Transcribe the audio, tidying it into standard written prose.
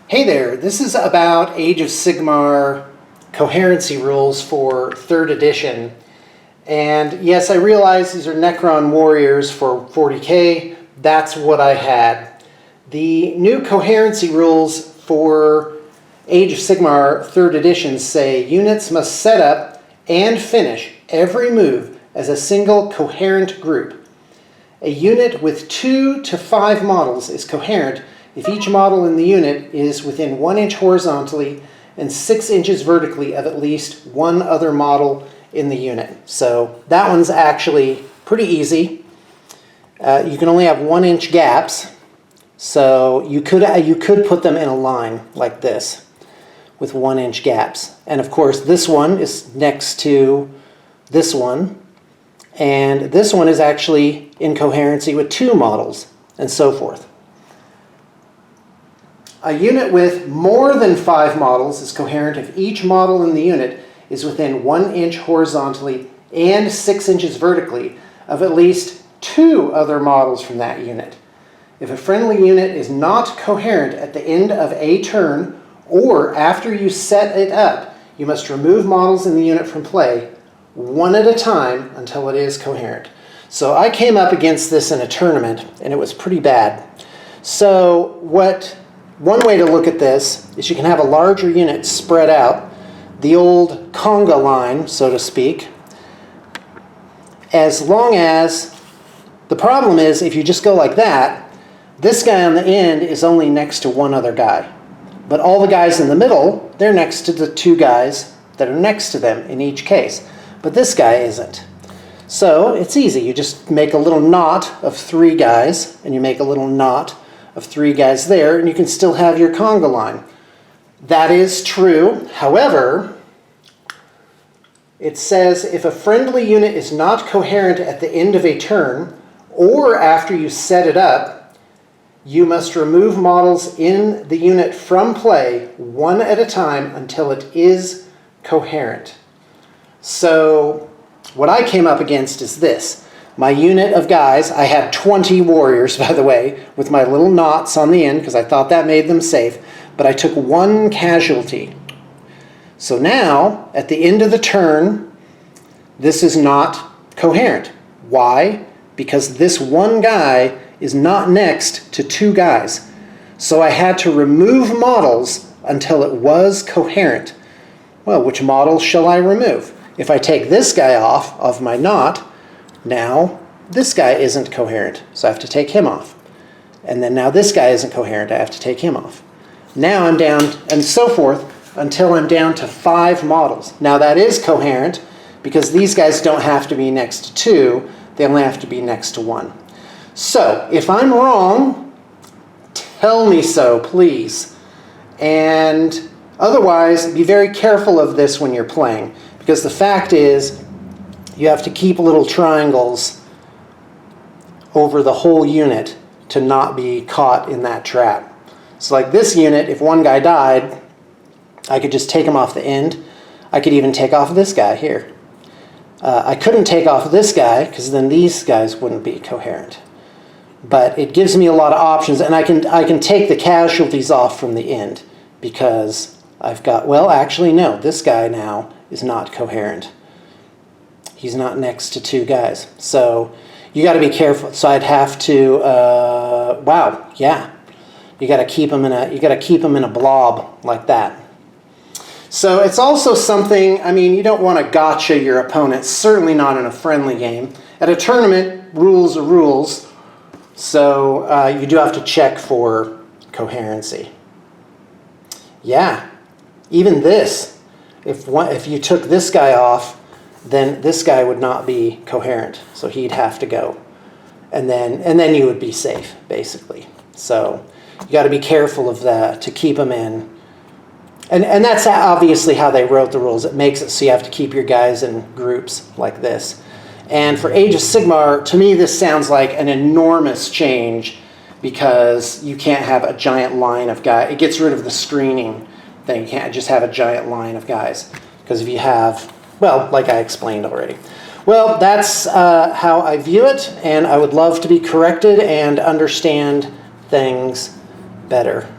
Hey there, this is about Age of Sigmar coherency rules for 3rd edition. And yes, I realize these are Necron warriors for 40k. That's what I had. The new coherency rules for Age of Sigmar 3rd edition say units must set up and finish every move as a single coherent group. A unit with 2 to 5 models is coherent if each model in the unit is within 1 inch horizontally and 6 inches vertically of at least one other model in the unit. So that one's actually pretty easy. You can only have 1 inch gaps, so you could put them in a line like this with 1 inch gaps. And of course this one is next to this one, and this one is actually in coherency with 2 models, and so forth. A unit with more than 5 models is coherent if each model in the unit is within 1 inch horizontally and 6 inches vertically of at least 2 other models from that unit. If a friendly unit is not coherent at the end of a turn or after you set it up, you must remove models in the unit from play one at a time until it is coherent. So I came up against this in a tournament and it was pretty bad. So one way to look at this is you can have a larger unit spread out, the old conga line, so to speak, as long as, the problem is if you just go like that, this guy on the end is only next to one other guy. But all the guys in the middle, they're next to the 2 guys that are next to them in each case. But this guy isn't. So it's easy. You just make a little knot of 3 guys, and you make a little knot of 3 guys there, and you can still have your conga line. That is true. However, it says if a friendly unit is not coherent at the end of a turn or after you set it up, you must remove models in the unit from play one at a time until it is coherent. So what I came up against is this. My unit of guys, I had 20 warriors, by the way, with my little knots on the end because I thought that made them safe, but I took 1 casualty. So now, at the end of the turn, this is not coherent. Why? Because this one guy is not next to 2 guys. So I had to remove models until it was coherent. Well, which model shall I remove? If I take this guy off of my knot, now this guy isn't coherent, so I have to take him off. And then now this guy isn't coherent, I have to take him off. Now I'm down, and so forth, until I'm down to 5 models. Now that is coherent, because these guys don't have to be next to 2, they only have to be next to 1. So, if I'm wrong, tell me so, please. And otherwise, be very careful of this when you're playing, because the fact is, you have to keep little triangles over the whole unit to not be caught in that trap. So like this unit, if one guy died, I could just take him off the end. I could even take off this guy here. I couldn't take off this guy because then these guys wouldn't be coherent. But it gives me a lot of options, and I can take the casualties off from the end because I've got, well, actually no, this guy now is not coherent. He's not next to 2 guys. So you got to be careful. So I'd have to, wow, yeah. You got to keep him in a blob like that. So it's also something, I mean, you don't want to gotcha your opponent, certainly not in a friendly game. At a tournament, rules are rules. So you do have to check for coherency. Yeah, even this, if you took this guy off, then this guy would not be coherent, so he'd have to go. And then you would be safe, basically. So you got to be careful of that to keep them in. And that's obviously how they wrote the rules. It makes it so you have to keep your guys in groups like this. And for Age of Sigmar, to me this sounds like an enormous change because you can't have a giant line of guys. It gets rid of the screening thing. You can't just have a giant line of guys. Because if you have, well, like I explained already. Well, that's how I view it, and I would love to be corrected and understand things better.